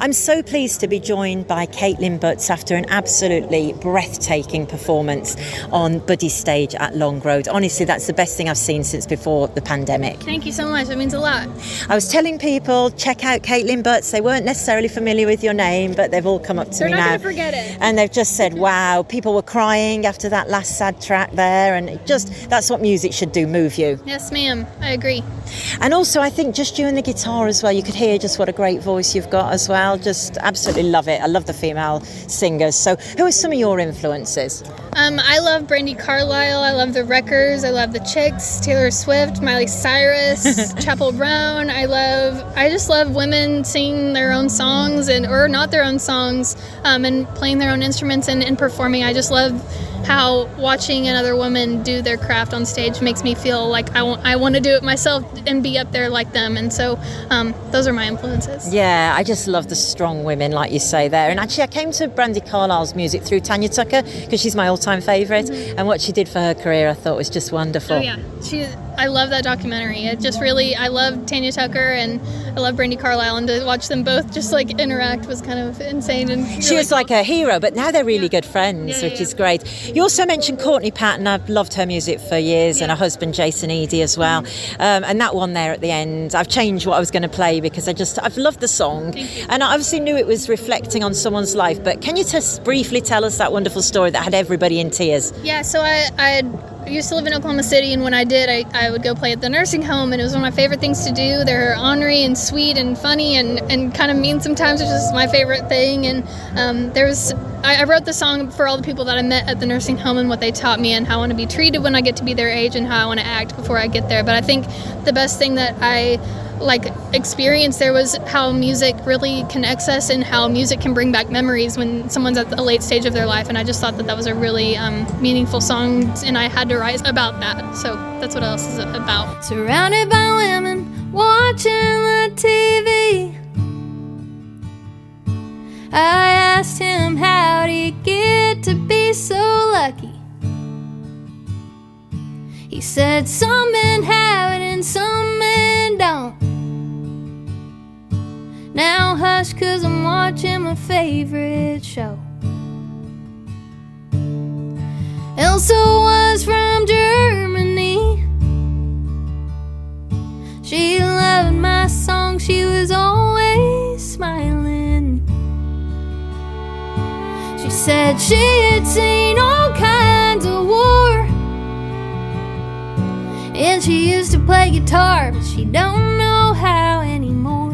I'm so pleased to be joined by Kaitlin after an absolutely breathtaking performance on Buddy's stage at Long Road. Honestly, that's the best thing I've seen since before the pandemic. Thank you so much. That means a lot. I was telling people, check out Kaitlin Butts. They weren't necessarily familiar with your name, but they've all come up to me now. They're not going to forget it. And they've just said, wow, people were crying after that last sad track there. And that's what music should do, move you. Yes, ma'am. I agree. And also, I think just you and the guitar as well, you could hear just what a great voice you've got as well. Just absolutely love it. I love the female singers. So who are some of your influences? I love Brandi Carlile. I love the Wreckers. I love the Chicks, Taylor Swift, Miley Cyrus, Chappell Brown. I just love women singing their own songs or not their own songs, and playing their own instruments and performing. I just love how watching another woman do their craft on stage makes me feel like I want to do it myself and be up there like them. And so those are my influences. Yeah, I just love the strong women, like you say there. And actually, I came to Brandi Carlile's music through Tanya Tucker because she's my all-time favourite. Mm-hmm. And what she did for her career, I thought was just wonderful. Oh, yeah. I love that documentary. It just really, I love Tanya Tucker and I love Brandi Carlile, and to watch them both just like interact was kind of insane. And really she was like a hero, but now they're really good friends, which is great. You also mentioned Courtney Patton. I've loved her music for years, and her husband Jason Eady as well. And that one there at the end, I've changed what I was going to play because I've loved the song, and I obviously knew it was reflecting on someone's life. But can you just briefly tell us that wonderful story that had everybody in tears? Yeah, so I used to live in Oklahoma City, and when I did, I would go play at the nursing home, and it was one of my favorite things to do. They're ornery and sweet and funny and kind of mean sometimes, which is my favorite thing. And I wrote the song for all the people that I met at the nursing home and what they taught me and how I want to be treated when I get to be their age and how I want to act before I get there. But I think the best thing that I experience there was how music really connects us and how music can bring back memories when someone's at a late stage of their life. And I just thought that was a really meaningful song, and I had to write about that. So that's what else is about. Surrounded by women watching the TV, I asked him how'd he get to be so lucky. He said some men have it and some men don't. Now hush, 'cause I'm watching my favorite show. Elsa was from Germany. She loved my song, she was always smiling. She said she had seen all kinds of war, and she used to play guitar, but she don't know how anymore.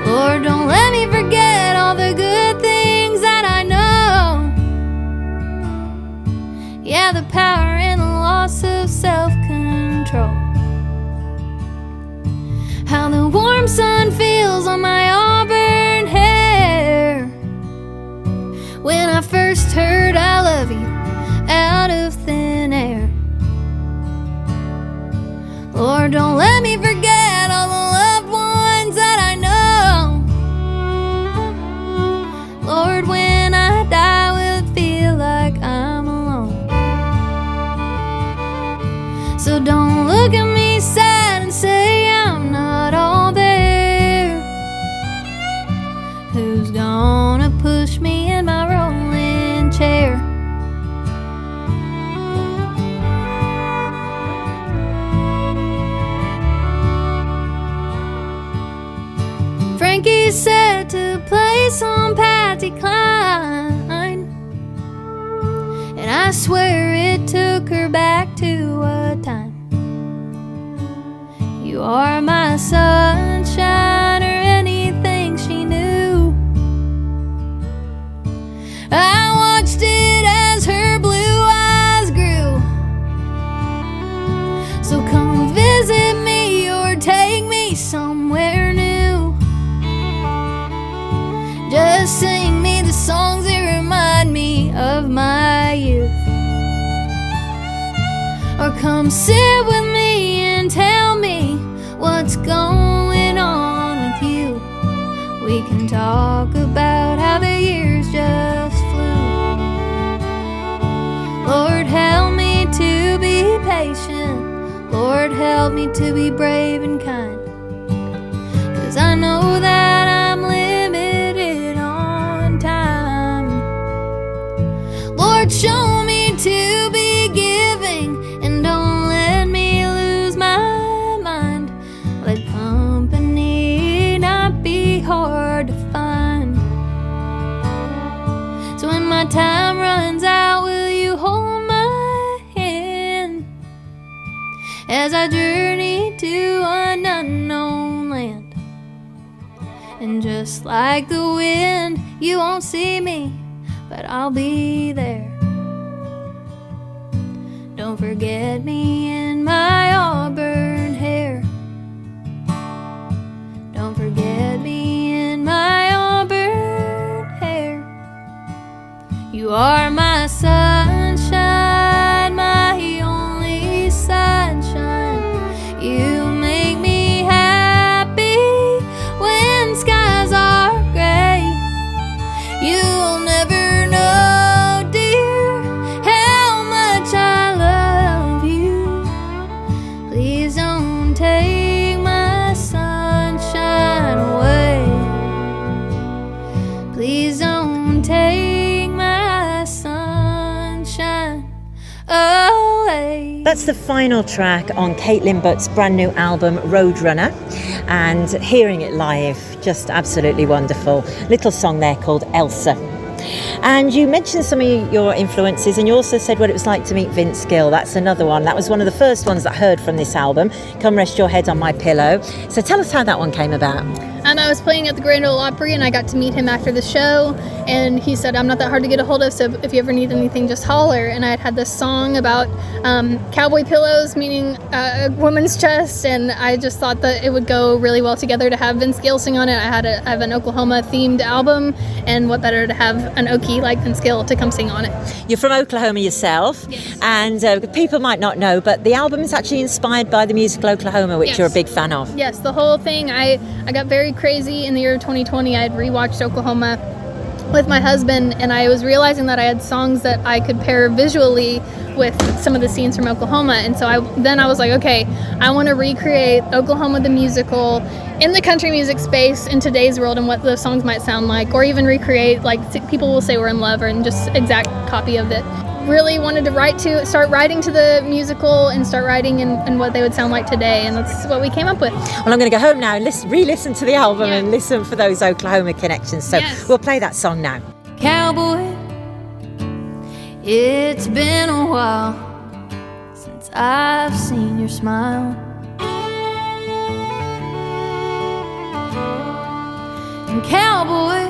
Lord, don't let me forget all the good things that I know. Yeah, the power and the loss of self-control. How the warm sun feels on my auburn hair when I first heard I love you out of thin air. Lord, don't let me forget all the loved ones that I know. Lord, when I die, will it feel like I'm alone? So don't look at me sad and say I'm not all there. Who's gonna push me in my rolling chair? Frankie said to play some Patsy Cline, and I swear it took her back to a time. You are my sunshine, or anything she knew. I watched it as her blue eyes grew. So come visit me or take me somewhere new. Just sing me the songs that remind me of my youth. Or come sit with me and tell me what's going on with you. We can talk about how the years just flew. Lord, help me to be patient. Lord, help me to be brave and kind. 'Cause I know show me to be giving, and don't let me lose my mind. Let company not be hard to find. So when my time runs out, will you hold my hand as I journey to an unknown land? And just like the wind, you won't see me, but I'll be there. Don't forget me in my auburn hair. Don't forget me in my auburn hair. You are my sunshine, my only sunshine. You make me happy when skies are gray. You'll never know, dear, how much I love you. Please don't take my sunshine away. Please don't take my sunshine away. That's the final track on Kaitlin Butt's brand new album Roadrunner, and hearing it live, just absolutely wonderful. Little song there called Elsa. And you mentioned some of your influences, and you also said what it was like to meet Vince Gill. That's another one. That was one of the first ones that I heard from this album, Come Rest Your Head on My Pillow. So tell us how that one came about. I was playing at the Grand Ole Opry, and I got to meet him after the show, and he said, I'm not that hard to get a hold of, so if you ever need anything, just holler. And I had this song about cowboy pillows, meaning a woman's chest, and I just thought that it would go really well together to have Vince Gill sing on it. I have an Oklahoma-themed album, and what better to have an Okie like Vince Gill to come sing on it. You're from Oklahoma yourself, yes. And people might not know, but the album is actually inspired by the musical Oklahoma, which Yes. you're a big fan of. Yes, the whole thing. I got very crazy in the year of 2020. I had rewatched Oklahoma with my husband, and I was realizing that I had songs that I could pair visually with some of the scenes from Oklahoma. And so I was like, okay, I want to recreate Oklahoma the musical in the country music space in today's world and what those songs might sound like, or even recreate, like people will say We're in Love, or just exact copy of it. Really wanted to start writing to the musical and start writing in what they would sound like today, and that's what we came up with. Well, I'm going to go home now and re-listen to the album Yeah. and listen for those Oklahoma connections. So Yes. we'll play that song now. Cowboy, it's been a while since I've seen your smile. And cowboy,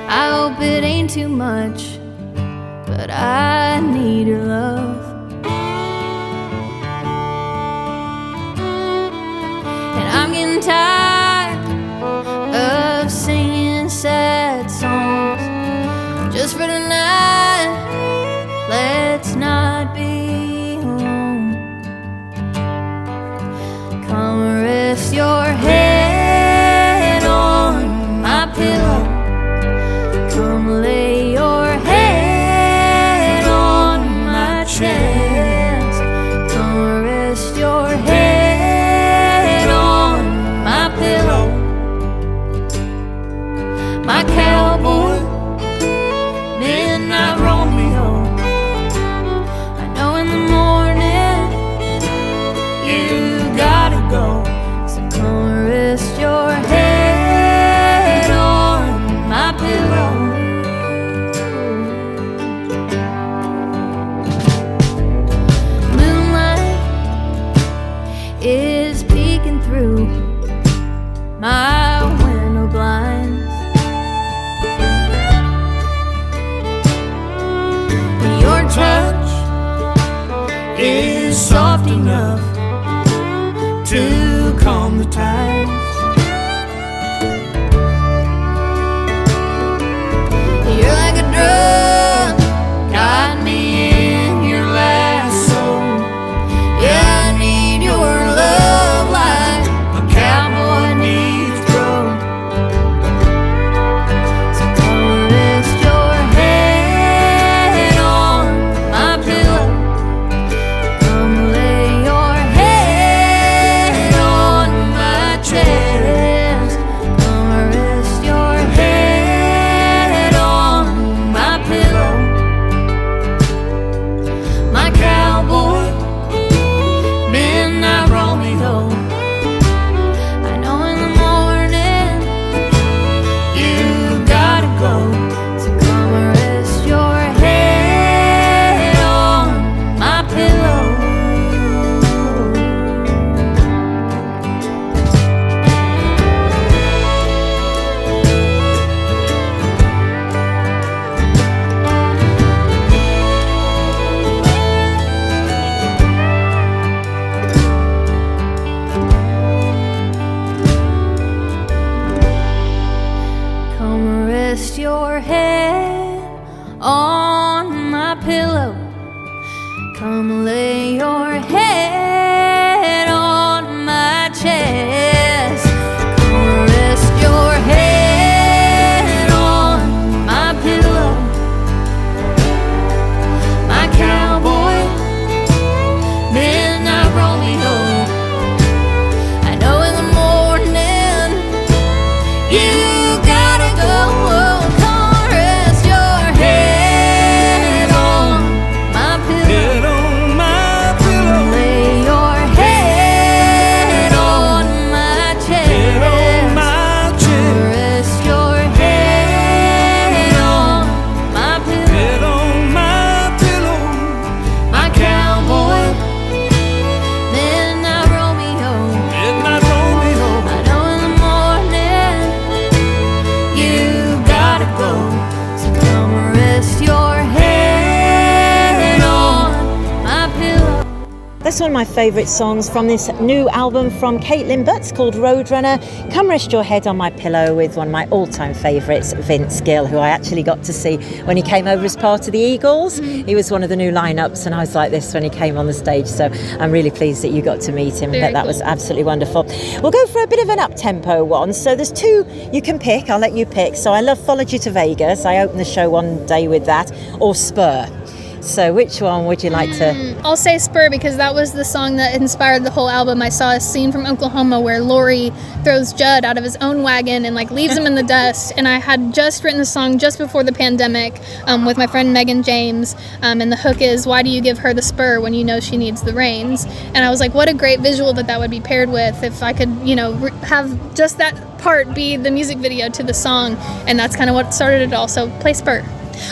I hope it ain't too much, but I need your love. And I'm getting tired of singing sad songs just for tonight. Let's not be alone. Come rest your head on my pillow. Come lay your head on my chest. also one of my favourite songs from this new album from Kaitlin Butts called Roadrunner. Come Rest Your Head on My Pillow with one of my all-time favourites, Vince Gill, who I actually got to see when he came over as part of the Eagles. He was one of the new lineups, and I was like this when he came on the stage, so I'm really pleased that you got to meet him. Very that cool. was absolutely wonderful. We'll go for a bit of an up-tempo one. So there's two you can pick. I'll let you pick. So I love Followed You to Vegas. I opened the show one day with that. Or Spur. So which one would you like to... I'll say Spur because that was the song that inspired the whole album. I saw a scene from Oklahoma where Lori throws Judd out of his own wagon and like leaves him in the dust. And I had just written the song just before the pandemic with my friend Megan James. And the hook is, why do you give her the spur when you know she needs the reins? And I was like, what a great visual that would be paired with if I could, have just that part be the music video to the song. And that's kind of what started it all. So play Spur.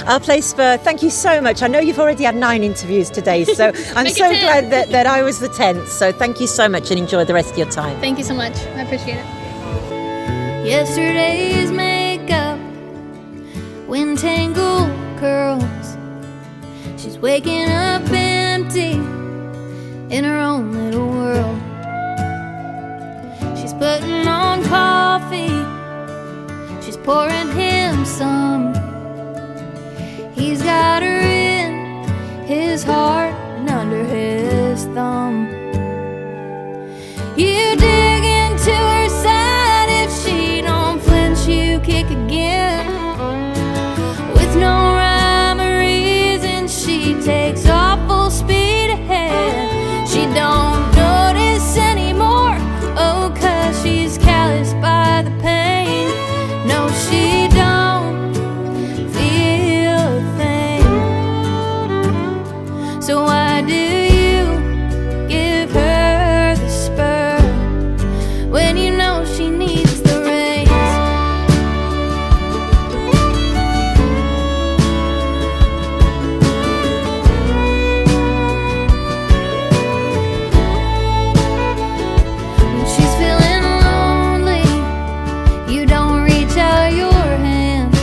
I'll play Spur. Thank you so much. I know you've already had 9 interviews today, so I'm so glad that I was the 10th. So thank you so much and enjoy the rest of your time. Thank you so much. I appreciate it. Yesterday's makeup, wind tangled curls. She's waking up empty in her own little world. She's putting on coffee, she's pouring him some. He's got her in his heart and under his thumb. You dig into her side, if she don't flinch, you kick again. With no rhyme or reason, she takes off full speed ahead. She don't notice anymore, oh, 'cause she's calloused by the pain. No, she don't. So why do you give her the spur when you know she needs the reins? When she's feeling lonely, you don't reach out your hand.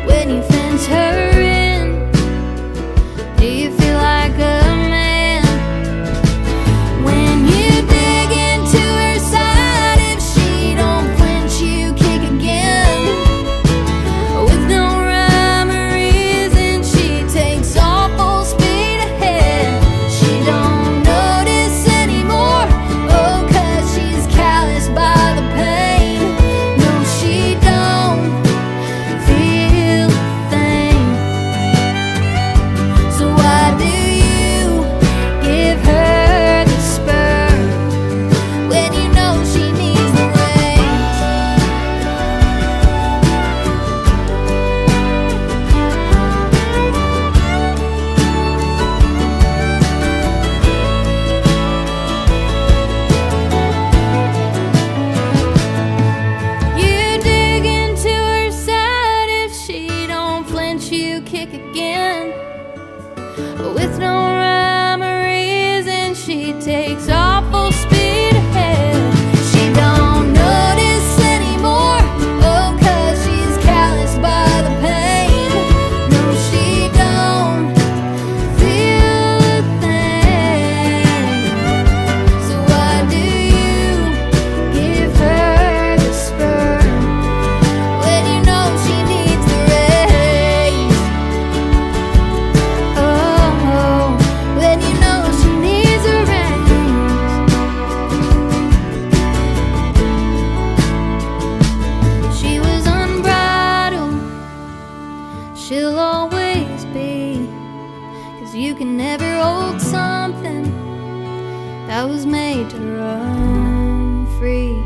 When you fence her in, do you feel like a man? When you dig into her side, if she don't flinch, you kick again. With no rhyme or reason, she takes off full speed ahead. She don't notice anymore, oh, 'cause she's calloused by the pain. No, she don't feel a thing. So why do you give her the spur when you know she needs the reins? You dig into her side, if she don't flinch, you kick again. With no rhyme or reason, she takes off full speed ahead. She don't notice anymore, oh, 'cause she's calloused by the pain. No, she don't feel a thing. So why do you give her the spur when you know she needs the reins? Oh, when you know she needs a reins. She was unbridled, she'll always be, 'cause you can never hold something that was made to run free.